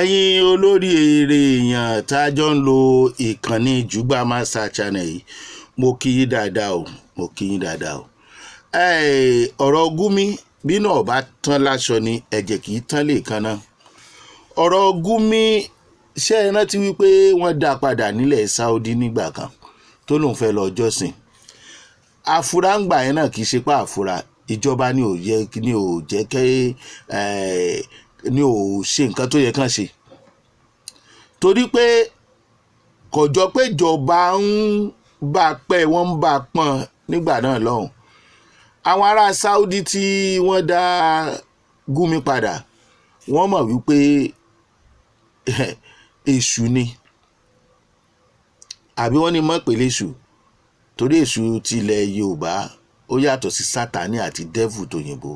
ẹ̀yin olórí èrè èèyàn tá a jọ ń lo ìkànnì Jugba Master Channel yìí mo kí yín dáadáa o mo kí yín dáadáa o. ọ̀rọ̀ Gumi bí náà bá tán láṣọ ni ẹ̀jẹ̀ kì í tán lè kan náà. ọ̀rọ̀ Gumi ṣé ẹ rántí wípé wọ́n dá padà nílẹ̀ Saudi nígbà kan tó lóun fẹ́ lọ jọ́sìn. àfúrá ń gbà yẹn náà kì í ṣe pé àfúrá ìjọba ni ò jẹ́ kí ni ò ṣe nǹkan tó yẹ kán ṣe, torí pé kò jọ pé ìjọba ń bá pẹ́ wọ́n ń bá pọ́n nígbà náà lọ́hùn. àwọn ará Saudi tí wọ́n dá Gumi padà wọ́n mọ̀ wípé èṣù ni, àbí wọ́n ní mọ̀ pé léṣù, torí èṣù tilẹ̀ Yorùbá ó yàtọ̀ sí Sátánì àti dẹ́vù tòyìnbó.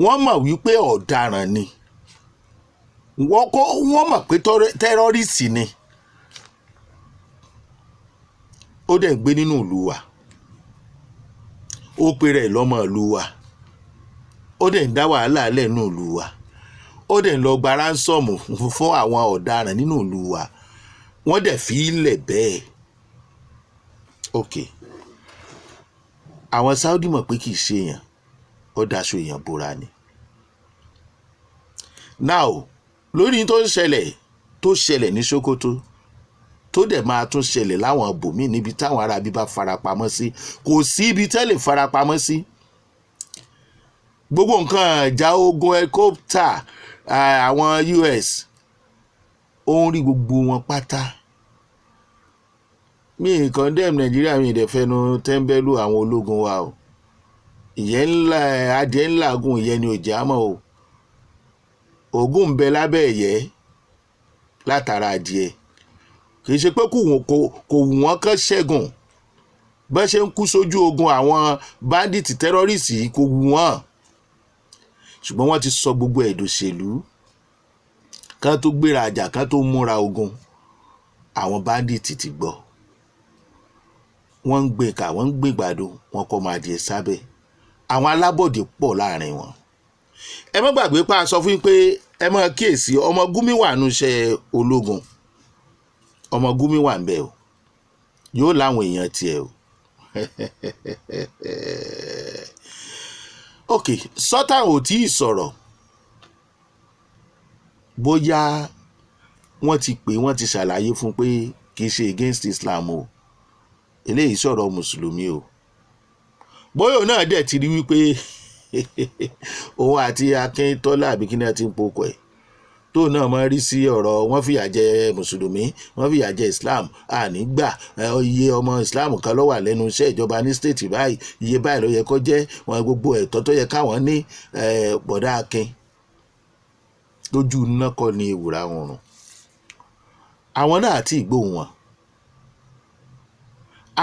wọ́n mọ̀ wípé ọ̀daràn ni, wọ́n mọ̀ pé tẹ́rọ́rìsì ni, ó dẹ̀ ń gbé nínú ìlú wa, ó pe rẹ̀ lọ́mọ ìlú wa, ó dẹ̀ ń dá wàhálà lẹ̀ nínú ìlú wa, ó dẹ̀ ń lọ gba ránsọ̀mù fún àwọn ọ̀daràn nínú ìlú wa, wọ́n dẹ̀ fi í lẹ̀ bẹ́ẹ̀. ok àwọn Saudi mọ̀ pé kì í ṣe èèyàn, ó daṣọ èèyàn bora ni. now lórí tó ṣẹlẹ̀ ní Sokoto tó dẹ̀ máa tún ṣẹlẹ̀ láwọn ibòmíì níbi táwọn arábí bá farapamọ́ sí, kò sí ibi tẹ́lẹ̀ farapamọ́ sí. gbogbo nǹkan ìjà ogun helicopter àwọn US ó ń rí gbogbo wọn pátá. mi condemn Nàìjíríà, mi dẹ̀ fẹnu tẹ́ńbẹ́lú àwọn ológun wa o. ìyẹn ńlá adìẹ ńlá gùn ìyẹn ni ò jẹ́ àmọ́ o. ògùn ń bẹ lábẹ́ ẹ̀yẹ́ látara adìẹ, kì í ṣe pé kò wù wọ́n kán ṣẹ́gun bẹ́ẹ̀ ṣe ń kú sójú ogun àwọn bandit terrorist yìí, kò wù wọ́n, ṣùgbọ́n wọ́n ti sọ gbogbo ẹ̀dòṣèlú kán tó gbéra àjà kán tó múra ogun. àwọn bandit ti gbọ́, wọ́n ń gbé ká wọ́n ń gbé gbàdo, wọ́n kọ́ máa díẹ̀ sábẹ́. àwọn alábọ̀dé pọ̀ láàrin wọn. ẹ má gbàgbé pa sọ fún yín pé ẹ má kíyèsí ọmọ Gumi wà nù iṣẹ́ ológun, ọmọ Gumi wà ń bẹ o, yóò láwọn èèyàn tiẹ̀ o. ok Sultan ò tí ì sọ̀rọ̀ bóyá wọ́n ti pè wọ́n ti ṣàlàyé fún pé kì í ṣe against Islam o, eléyìí sọ̀rọ̀ mùsùlùmí o. bóyá náà dẹ̀ ti rí wípé òun àti Akíntọ́lá àbí kí ni a ti ń pokò ẹ̀ tóun náà máa rí sí ọ̀rọ̀ wọ́n fìyà jẹ mùsùlùmí, wọ́n fìyà jẹ Islam, ànígbà iye ọmọ Islam kan ló wà lẹ́nu iṣẹ́ ìjọba ní stéètì báyìí, iye báyìí ló yẹ kó jẹ́, wọn gbogbo ẹ̀tọ́ tó yẹ káwọn ní. bọ̀dá Akin lójú iná kọ́ ni ewùrà wọn rùn, àwọn náà àti ìgbóhùn wọn.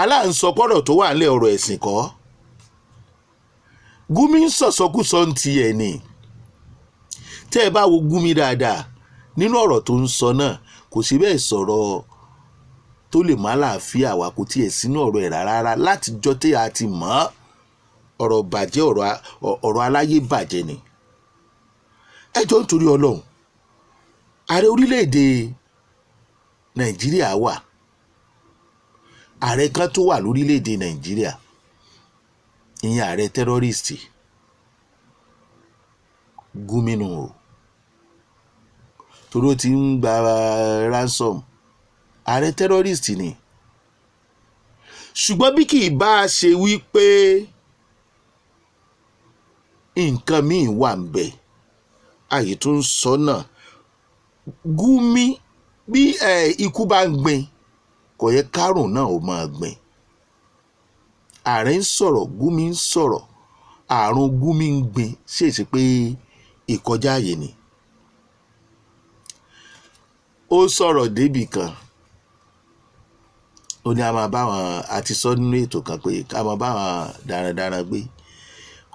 aláǹsọpọ̀rọ̀ tó wà nílẹ̀ ọ̀rọ̀ ẹ̀sìn kọ́. Gumi ń sọ̀sọ́kùsọ ń ti ẹ̀ ni. tẹ́ ẹ bá wo Gumi dáadáa nínú ọ̀rọ̀ tó ń sọ náà, kò sí bẹ́ẹ̀ sọ̀rọ̀ tó lè má láàfíà wá, kò tiẹ̀ sínú ọ̀rọ̀ ẹ̀ rárá látijọ́ tí a ti mọ̀ ọ̀rọ̀ bàjẹ́ ọ̀rọ̀ aláyé bàjẹ́ ni. ẹjọ́ nítorí Ọlọ́run, ààrẹ orílẹ̀-èdè Nàìjíríà wà, ààrẹ kan tó wà lórílẹ̀-èdè Nàìjíríà, ìyẹn ààrẹ tẹ́rọ́rìstì Gumi nù o, torí ó ti ń gba ransom. ààrẹ tẹ́rọ́rìstì ni. ṣùgbọ́n bí kì í bá a ṣe wí pé nǹkan míì wà ń bẹ̀, àyè tó ń sọ náà. Gumi bí ikú bá ń gbin kò yẹ kárùn náà ó máa gbin. ààrẹ ń sọ̀rọ̀, Gumi ń sọ̀rọ̀, àrùn Gumi ń gbin, ṣèṣe pé ìkọjá àyè ni. ó sọ̀rọ̀ débì kan, ó ní a máa bá wọn, àti sọ nínú ètò kan pé ká máa bá wọn darandaran gbé.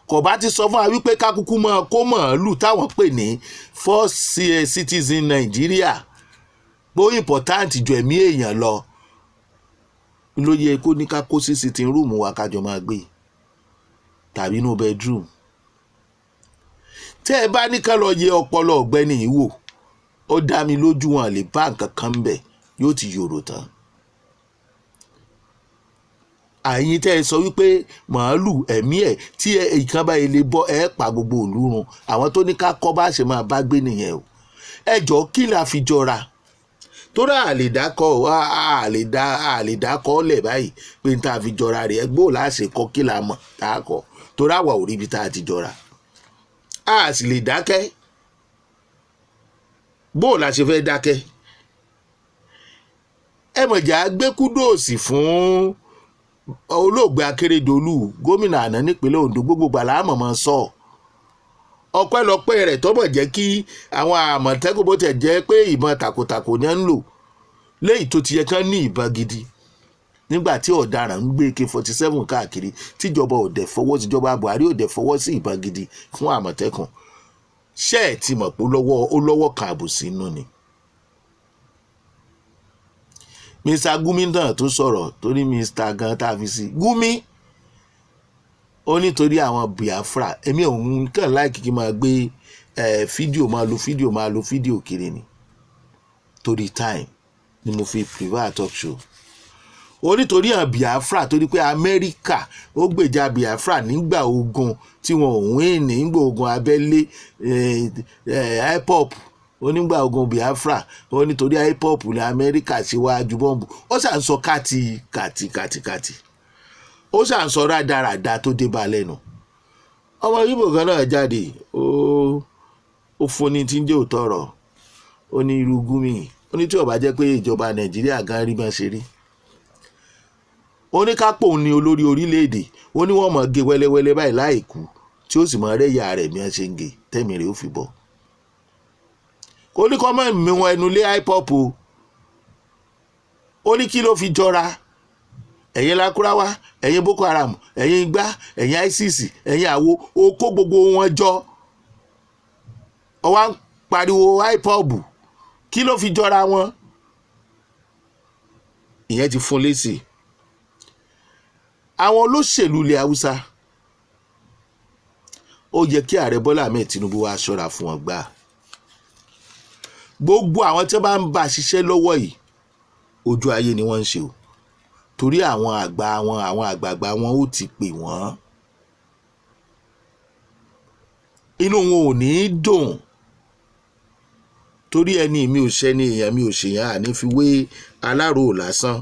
kò bá ti sọ fún wa wípé ká kúkú mọ́ kó màálù táwọn pè ní first citizen Nàìjíríà bó important ju ẹ̀mí èèyàn lọ, ló yẹ kó ní ká kó sí sitting room wa kájọ máa gbé, tàbí inú bedroom. tẹ́ ẹ bá ní ká lọ yẹ ọpọlọ ọ̀gbẹ́ni yìí wò ó dá mi lójú wọn lè bá nǹkan kan bẹ̀ yóò ti yòrò tán. àyìn tẹ́ ẹ sọ wípé màálù ẹ̀mí ẹ̀ tí ìkan bá ilé bọ́ ẹ pa gbogbo ìlú run, àwọn tó ní ká kọ́ bá ṣe máa bá gbé nìyẹn o. ẹ jọ kí la fi jọra torí àlè dákọ́ lẹ̀ báyìí pé n ta fi jọra rẹ̀ gbó láṣẹ kọ́ kí la mọ̀ tá a kọ́ torí àwa ò rí ibi tá a ti jọra a sì lè dákẹ́ bó la ṣe fẹ́ dákẹ́. ẹ mọ̀jà gbé kúdòsì fún olóògbé Akérédolú gómìnà àná nípínlẹ̀ Ondo, gbogbo gbàlá àmọ̀mọ́ sọ ọpẹ́lọpẹ́ rẹ̀ tọ́bọ̀ jẹ́ kí àwọn Àmọ̀tẹ́kùn bó tẹ̀ jẹ́ pé ìbọn tàkòtàkò ni ń lò léyìí tó ti yẹ kán ní ìbọn gidi nígbà tí ọ̀daràn ń gbé AK-47 káàkiri tíjọba Buhari ò dẹ̀ fọwọ́ sí ìbọn gidi fún Àmọ̀tẹ́kùn. ṣé ẹ̀ ti mọ̀ pé ó lọ́wọ́ kan àbòsí inú ni. Mr. Gumi náà tó sọ̀rọ̀ torí Mr. gan tá a fi sí Gumi ó nítorí àwọn Biafra èmi òun kàn láìkí kí máa gbé fídíò máa lo fídíò kiri ni torí time ni mo fi private talk show. ó nítorí àwọn Biafra torí pé Amẹ́ríkà ó gbèjà Biafra nígbà ogun tí wọn ò wín nígbà ogun abẹ́lé IPOB ó nígbà ogun Biafra ó nítorí IPOB ní Amẹ́ríkà síwájú bọ́ǹbù ó ṣàn sọ kàtì ó ṣàn sọ rádaràda tó dé bá lẹ́nu. ọmọ Ìgbò kan náà jáde ó foni tí ń jẹ́ òtọ́rọ̀ ó ní irú Gumi ó ní tí ó bá jẹ́ pé ìjọba Nàìjíríà gan rí bá ṣe rí ó ní kápò ní olórí orílẹ̀-èdè ó ní wọ́n mọ̀ gé wẹ́lẹ́wẹ́lẹ́ báyìí láìkú tí ó sì mọ̀ rẹ́yà rẹ̀ bí wọ́n ṣe ń gé tẹ́mi rẹ̀ ó fi bọ́. ó ní kọ́ mọ̀ mi wọn ẹnu lé IPOB o ó ní kí ló fi jọra ẹ̀yin Lakurawa ẹ̀yin Boko Haram ẹ̀yin Igbá ẹ̀yin ISIS ẹ̀yin àwo ó kó gbogbo wọn jọ ó wá ń pariwo IPOB kí ló fi jọra wọn. ìyẹn ti fún lésì. àwọn olóṣèlú ilẹ̀ Haúsá ó yẹ kí ààrẹ Bọ́lá Ahmed Tinubu wá ṣọ́ra fún wọn gbà. gbogbo àwọn tí wọ́n bá ń bá ṣiṣẹ́ lọ́wọ́ yìí ojú ayé ni wọ́n ń ṣe o torí àwọn àgbààgbà wọn ó ti pè wọ́n inú wọn ò ní dùn torí ẹni mi ò ṣẹni èèyàn mi ò ṣèyàn àní fi wé aláró lásán.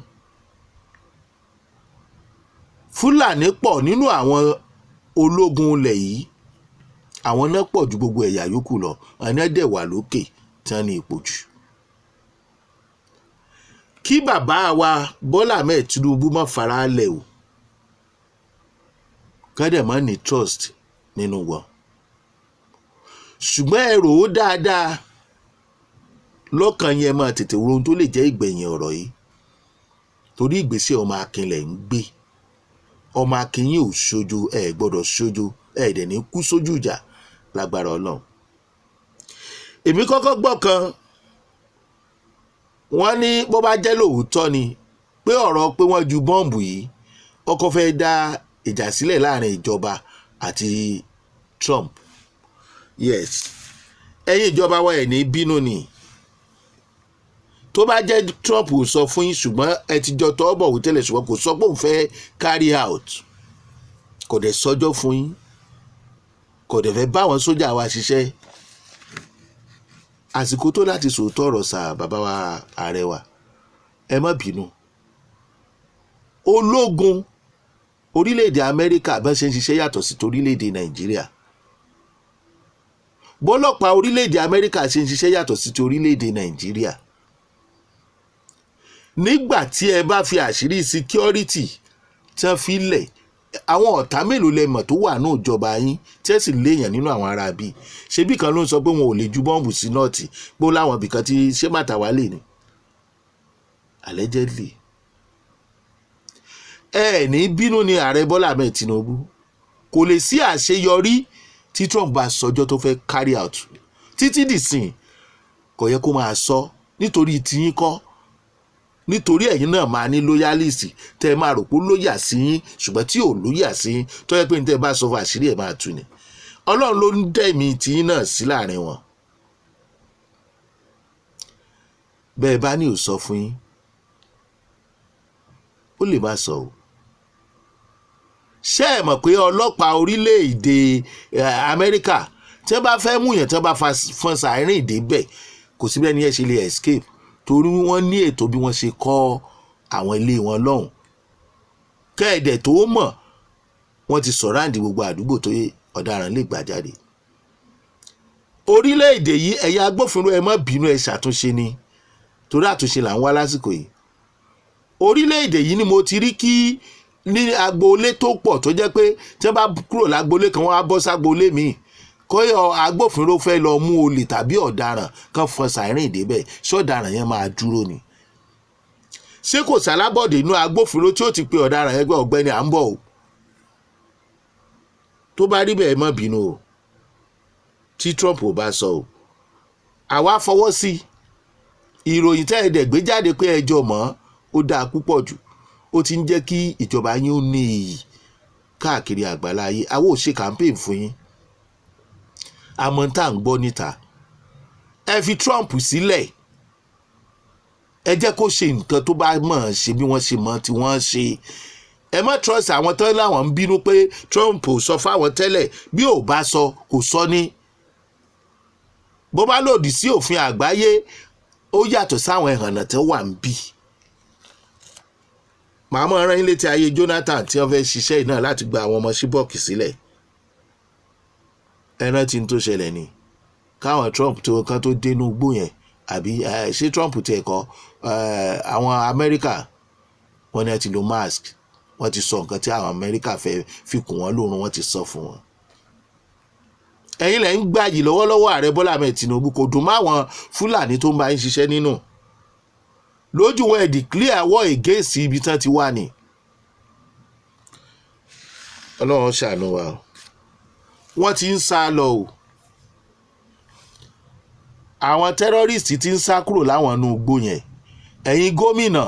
Fúlàní pọ̀ nínú àwọn ológun ilẹ̀ yìí àwọn náà pọ̀ ju gbogbo ẹ̀yà yòókù lọ àní ẹ̀dẹ̀ wà lókè tí wọ́n ní ipò jù. kí bàbá wa Bọ́lá Ahmed Tinubu má fara lẹ̀ o kádẹ̀ má ní trust nínú wọn ṣùgbọ́n ẹ rò ó dáadáa lọ́kàn yẹn máa tètè wo ohun tó lè jẹ́ ìgbẹ̀yìn ọ̀rọ̀ yìí torí ìgbésẹ̀ ọmọ akínlẹ̀ ń gbé ọmọ akínyìn ò ṣojo ẹ gbọ́dọ̀ ṣojo ẹ dẹ̀ ní kú sójú ìjà lágbára Ọlọ́run. èmi kọ́kọ́ gbọ́ kan wọ́n ní bó bá jẹ́ lóòótọ́ ni pé ọ̀rọ̀ pé wọ́n ju bọ́ǹbù yìí ọkọ̀ fẹ́ dá ìjà sílẹ̀ láàrin ìjọba àti Trump. yes ẹ̀yin ìjọba wa ẹ̀ ní bínú ni tó bá jẹ́ Trump ò sọ fún yín ṣùgbọ́n ẹ ti jọ tọ́ bọ̀ wí tẹ́lẹ̀ ṣùgbọ́n kò sọ pé òun fẹ́ carry out kò dẹ̀ sọjọ́ fún yín kò dẹ̀ fẹ́ bá àwọn sójà wa ṣiṣẹ́ àsìkò tó láti sòótọ́ ọ̀rọ̀ sà bàbá wa ààrẹ wa ẹ má bínú. ológun orílẹ̀-èdè Amẹ́ríkà bá ṣe ń ṣiṣẹ́ yàtọ̀ sí torílẹ̀-èdè Nàìjíríà bọ́lọ́pàá orílẹ̀-èdè Amẹ́ríkà ṣe ń ṣiṣẹ́ yàtọ̀ sí torílẹ̀-èdè Nàìjíríà. nígbà tí ẹ bá fi àṣírí security tán fi lẹ̀ àwọn ọ̀tá mélòó lẹ mọ̀ tó wà ní ìjọba yín tí ẹ sì léèyàn nínú àwọn ará bíi ṣebí kan ló ń sọ pé wọn ò lè ju bọ́ǹbù sí nọ́ọ̀tì bó láwọn ibìkan tí ṣé Màtàwá lè ní allegedly. ẹ ní bínú ni ààrẹ Bọ́lá Ahmed Tinubu kò lè sí àṣeyọrí tí Trump bá sọjọ́ tó fẹ́ carry out títí dìsìn kò yẹ kó máa sọ nítorí tiyín kọ́ nítorí ẹ̀yin náà máa ní loyalist tẹ́ ẹ máa rò pé lóyà sí yín ṣùgbọ́n tí ò lóyà sí yín tó yẹ pé ní tẹ́ ẹ bá sọ fún àṣírí ẹ̀ máa tú ni Ọlọ́run ló ń dẹ̀mí tí náà sí láàrin wọn. Bẹ́ẹ̀ bá ní ò sọ fún yín, ó lè má sọ o. Ṣé ẹ mọ̀ pé ọlọ́pàá orílẹ̀-èdè Amẹ́ríkà tí wọ́n bá fẹ́ mú yẹn tí wọ́n bá fọn sàárìn ìdébẹ̀ kò sí bẹ́ẹ̀ ni ẹ ṣe lè escape torí wọ́n ní ètò bí wọ́n ṣe kọ́ àwọn ilé wọn lọ́hùn. Kẹ́ẹ̀dẹ̀ tó mọ̀ wọ́n ti sọ̀ráǹdì gbogbo àdúgbò tó yẹ ọ̀daràn lè gbà jáde. Orílẹ̀-èdè yìí ẹ̀yà agbófinró ẹ má bínú ẹ ṣàtúnṣe ni torí àtúnṣe là ń wá lásìkò yìí. Orílẹ̀-èdè yìí ni mo ti rí kí ní agboolé tó pọ̀ tó jẹ́ pé tí wọ́n bá kúrò lágboolé kan wọ́n á bọ́ ságboolé míì kọ́yọ̀ agbófinró fẹ́ lọ mú olè tàbí ọ̀daràn kan fọn sàárìn ìdébẹ̀ ṣọ́daràn yẹn máa dúró ni. Ṣé kò sálábọ̀dé inú agbófinró tí ó ti pe ọ̀daràn yẹn gbé ọ̀gbẹ́ni à ń bọ̀ o? Tó bá rí bẹ́ẹ̀ má bínú o tí Trump ò bá sọ o. Àwa fọwọ́ sí ìròyìn tẹ́ ẹ̀dẹ̀ gbé jáde pé ẹjọ́ mọ́ ó dáa púpọ̀ jù. Ó ti ń jẹ́ kí ìjọba yín ó ní iyì káàkiri àgbáláyé. Àwa ò ṣe campaign fún yín. Àmọ́ tá à ń gbọ́ níta. Ẹ fi Trump sílẹ̀. Ẹ jẹ́ kó ṣe nǹkan tó bá mọ̀ ṣe bí wọ́n ṣe mọ̀ tí wọ́n ṣe. Ẹ má trust àwọn tán láwọn ń bínú pé Trump ò sọ fáwọn tẹ́lẹ̀ bí ò bá sọ kò sọ ní. Bó bá lòdì sí òfin àgbáyé ó yàtọ̀ sáwọn ẹ̀hànnà tó wà ń bí. Màá mọ̀ rán yín létí ayé Jonathan tí wọ́n fẹ́ ṣiṣẹ́ iná láti gba àwọn ọmọ Ṣíbọ̀kì sílẹ̀. Ẹran tí ń tó ṣẹlẹ̀ ni káwọn Trump tó kan tó dénú gbó yẹn àbí ṣé Trump ti ẹ̀kọ́ àwọn Amẹ́ríkà wọ́n ní ẹ ti lo mask wọ́n ti sọ nǹkan tí àwọn Amẹ́ríkà fẹ́ fi kùn wọ́n lórun wọ́n ti sọ fún wọn. Ẹ̀yin lẹ́ ń gbàyè lọ́wọ́lọ́wọ́ ààrẹ Bọ́lá Ahmed Tinubu kò dùn máwọn Fúlàní tó ń bá yín ṣiṣẹ́ nínú. Lójú wọn ẹ̀ declare war against ibi tán ti wà ní. Ọlọ́run ṣàánú wa o. Wọ́n ti ń sá lọ o. Àwọn terrorist ti ń sá kúrò láwọn inú igbó yẹn. Ẹ̀yin gómìnà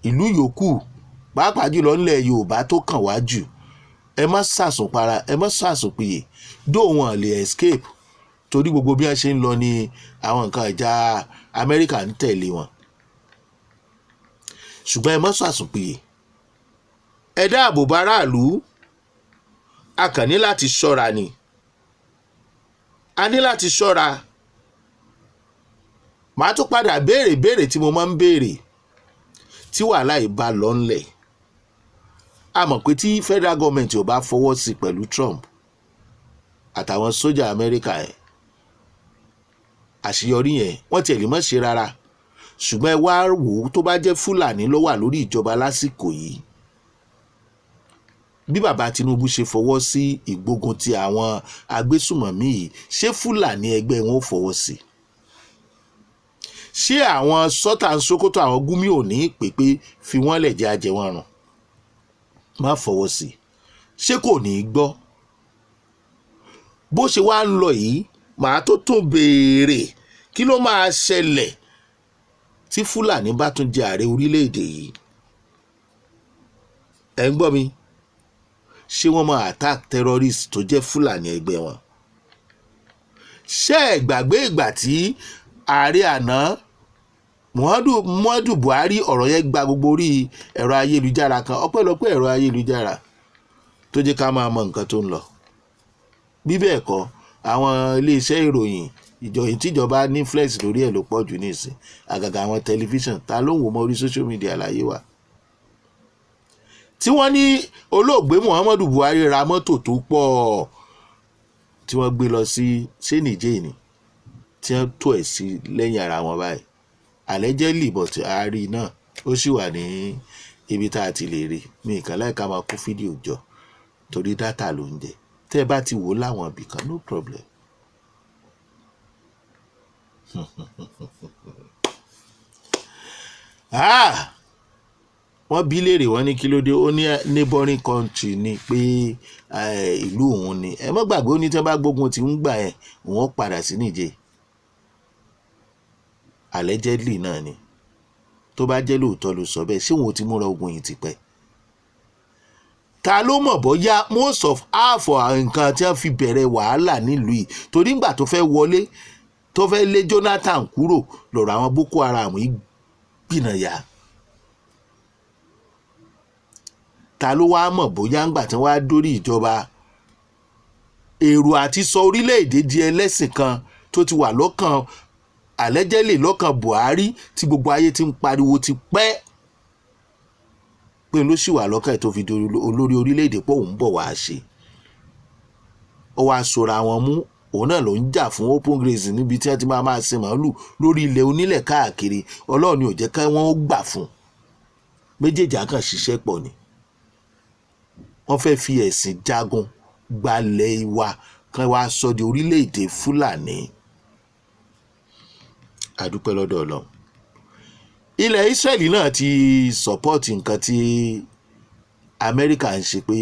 ìlú yòókù pàápàá jùlọ nílẹ̀ Yorùbá tó kàn wá jù ẹ má sàsùn para ẹ má sàsùn pìyè dó wọn lè escape torí gbogbo bí wọ́n ṣe ń lọ ní àwọn nǹkan ìjà Amẹ́ríkà ń tẹ̀lé wọn. Ṣùgbọ́n ẹ má sàsùn pìyè. Ẹ dáàbò bá aráàlú. A kàn ní láti ṣọ́ra ni. A ní láti ṣọ́ra. Màá tún padà béèrè tí mo máa ń béèrè tí wàhálà yìí bá lọ ńlẹ̀. A mọ̀ pé tí federal government ò bá fọwọ́ sí pẹ̀lú Trump àtàwọn sójà Amẹ́ríkà ẹ̀ àṣeyọrí yẹn wọ́n tiẹ̀ lè má ṣe rárá. Ṣùgbọ́n ẹ wá wò ó tó bá jẹ́ Fúlàní ló wà lórí ìjọba lásìkò yìí. Bí bàbá Tinubu ṣe fọwọ́ sí ìgbógun ti àwọn agbésùmọ̀mí yìí ṣé Fúlàní ẹgbẹ́ wọn ò fọwọ́ sí? Ṣé àwọn sọ́tà ń Sókótó àwọn Gúmí ò ní pé fi wọ́n lẹ̀ jẹ́ ajẹ́ wọn rùn? Má fọwọ́ sí. Ṣé kò ní í gbọ́? Bó ṣe wá ń lọ yìí màá tó tún béèrè kí ló máa ṣẹlẹ̀ tí Fúlàní bá tún jẹ ààrẹ orílẹ̀-èdè yìí? Ẹ ń gbọ́ mi? Ṣé wọ́n máa attack terrorist tó jẹ́ Fúlàní ẹgbẹ́ wọn? Ṣé ẹ gbàgbé ìgbà tí ààrẹ àná Muhammadu Buhari ọ̀rọ̀ yẹn gba gbogbo orí ẹ̀rọ ayélujára kan ọpẹ́lọpẹ́ ẹ̀rọ ayélujára tó jẹ́ ká máa mọ nǹkan tó ń lọ. Bí bẹ́ẹ̀ kọ́ àwọn iléeṣẹ́ ìròyìn tíjọba ní influence lórí ẹ̀ ló pọ̀ jù nísìn àgàgà àwọn tẹlifíṣàn ta ló ń wò mọ́ orí social media láyé wa. Tí wọ́n ní olóògbé Muhammadu Buhari ra mọ́tò tó pọ̀ tí wọ́n gbé lọ sí ṣé Nìjẹ̀ ni tí wọ́n tó ẹ̀ sí lẹ́yìn ara wọn báyìí. Allegedly but àárí náà ó sì wà ní ibi tá a ti lè rí. Mi nǹkan láìka máa kó fídíò jọ torí dátà ló ń jẹ. Tẹ́ ẹ bá ti wò láwọn ibì kan no problem. Wọ́n bí léèrè wọ́n ní kí ló dé ó ní neighboring country ni pé ìlú òun ni. Ẹ má gbàgbé ó ní tí wọ́n bá gbógun ti ń gbà ẹ̀ òun padà sí Nìjẹ̀. Allegedly náà ni. Tó bá jẹ́ lóòótọ́ ló sọ bẹ́ẹ̀ ṣé wọn ò ti múra ogun yìí ti pẹ́? ta ló mọ̀ bóyá most of half nǹkan tí wọ́n fi bẹ̀rẹ̀ wàhálà nílùú yìí torí ńgbà tó fẹ́ wọlé tó fẹ́ lé Jonathan kúrò lọ́rọ̀ àwọn Boko Haram yìí gbìnàyà. Ta ló wá mọ̀ bóyá ńgbà tí wọ́n á dórí ìjọba èrò àti sọ orílẹ̀-èdè di ẹlẹ́sìn kan tó ti wà lọ́kàn àlẹ́jẹ́lẹ̀ lọ́kàn Buhari tí gbogbo ayé ti ń pariwo ti pẹ́ pé ló sì wà lọ́kàn ẹ̀ tó fi di olórí orílẹ̀-èdè pé òun bọ̀ wá ṣe. Ó wá sora wọn mú òun náà ló ń jà fún open grazing níbi tí wọ́n ti máa sin màálù lórí ilẹ̀ onílẹ̀ káàkiri. Ọlọ́run ni ò jẹ́ ká wọ́n ó gbà fún méjèèjì àkàn ṣiṣẹ́ pọ̀ ni. Wọ́n fẹ́ fi ẹ̀sìn jagun gbalẹ̀ wa kan wá sọ di orílẹ̀-èdè Fúlàní. Àdúpẹ́ lọ́dọ̀ Ọlọ́run. Ilẹ̀ Ísírẹ́lì náà ti sọ́pọ́ọ̀tì nǹkan tí Amẹ́ríkà ń ṣe pé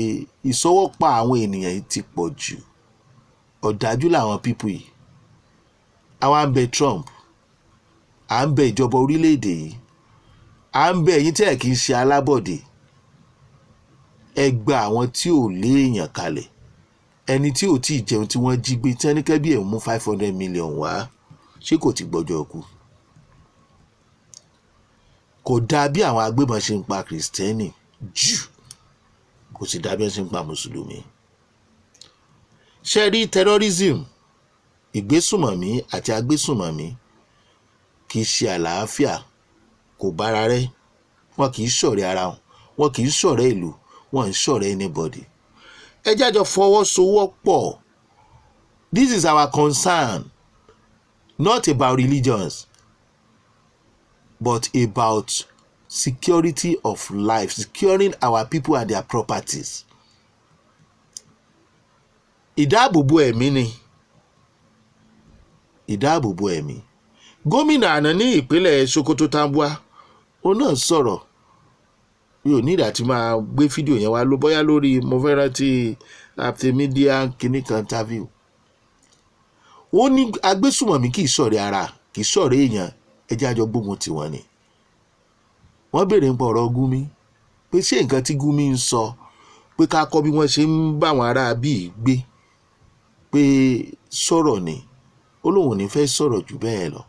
ìsọwọ́pọ̀ àwọn ènìyàn yìí ti pọ̀ jù. Ọ̀dájú làwọn pípù yìí. Àwa ń bẹ Trump, à ń bẹ ìjọba orílẹ̀-èdè yìí, à ń bẹ ẹ̀yin tí ẹ̀ kì í ṣe alábọ̀dé. Ẹ gba àwọn tí ò léèyàn kalẹ̀, ẹni tí ò tí ì jẹun tí wọ́n jí gbé tí ẹni kẹ́ bí ẹ̀ mú 500 million wá ṣé kò ti gbọ́jọ́ kú. Kò dáa bí àwọn agbébọn ṣe ń pa Kìrìsìtẹ́nì jù, kò sì dáa bí wọ́n ṣe ń pa Mùsùlùmí. Ṣé rí terrorism, ìgbésùmọ̀mí àti agbésùmọ̀mí kì í ṣe àlàáfíà, kò bára rẹ́, wọn kì í ṣọ̀rẹ́ ara wọn, wọn kì í ṣọ̀rẹ́ ìlú, wọn ń ṣọ̀rẹ́ anybody. Ẹ jẹ́ àjọ fọwọ́sowọ́pọ̀. This is our concern, not about religions, but about security of life, securing our people and their properties. Ìdáàbòbò ẹ̀mí ni. Ìdáàbòbò ẹ̀mí. Gómìnà àná ní ìpínlẹ̀ Sokoto Tambuwa, ó náà sọ̀rọ̀. Mi ò ní ìdá tí máa gbé fídíò yẹn wá ló bóyá lórí mo fẹ́ rántí after media kìíní kan interview. Ó ní agbésùmọ̀mí kì í ṣọ̀rẹ́ ara, kì í ṣọ̀rẹ́ èèyàn, ẹ jẹ́ àjọ gbógun tiwọn ni. Wọ́n béèrè ń pọ̀ ọ̀rọ̀ Gumi pé ṣé nǹkan tí Gumi ń sọ pé ká kọ́ bí wọ́n ṣe ń bá àwọn ará bí gbé pé sọ̀rọ̀ ni. Ó lóun ò ní fẹ́ sọ̀rọ̀ jù bẹ́ẹ̀ lọ.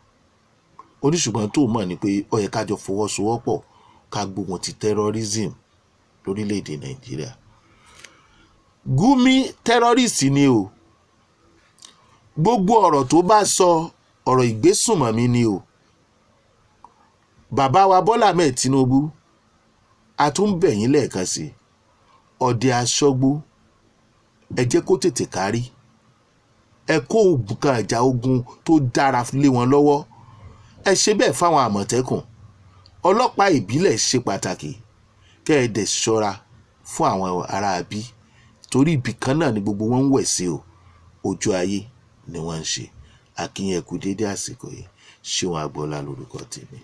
Ó ní ṣùgbọ́n tó mọ̀ ni pé ó yẹ kájọ fọwọ́sowọ́pọ̀ ká gbógun ti terrorism lórílẹ̀-èdè Nàìjíríà. Gumi terrorist ni o. Gbogbo ọ̀rọ̀ tó bá sọ ọ̀rọ̀ ìgbésùnmọ̀mí ni o. Bàbá wa Bọ́lá Ahmed Tinubu, a tún bẹ̀ yín lẹ́ẹ̀kan sí ọdẹ aṣọ́gbó, ẹ jẹ́ kó tètè kárí. Ẹ kó nǹkan ìjà ogun tó dára lé wọn lọ́wọ́. Ẹ ṣe bẹ́ẹ̀ fáwọn Àmọ̀tẹ́kùn. Ọlọ́pàá ìbílẹ̀ ṣe pàtàkì. Kẹ́ ẹ dẹ̀ ṣọ́ra fún àwọn ará bí torí ibì kan náà ni gbogbo wọn ń wẹ̀ sí o. Ojú ayé ni wọ́n ń ṣe. Akínyẹ̀kú dédé àsìkò yìí. Ṣéun Agboola lórúkọ tèmi.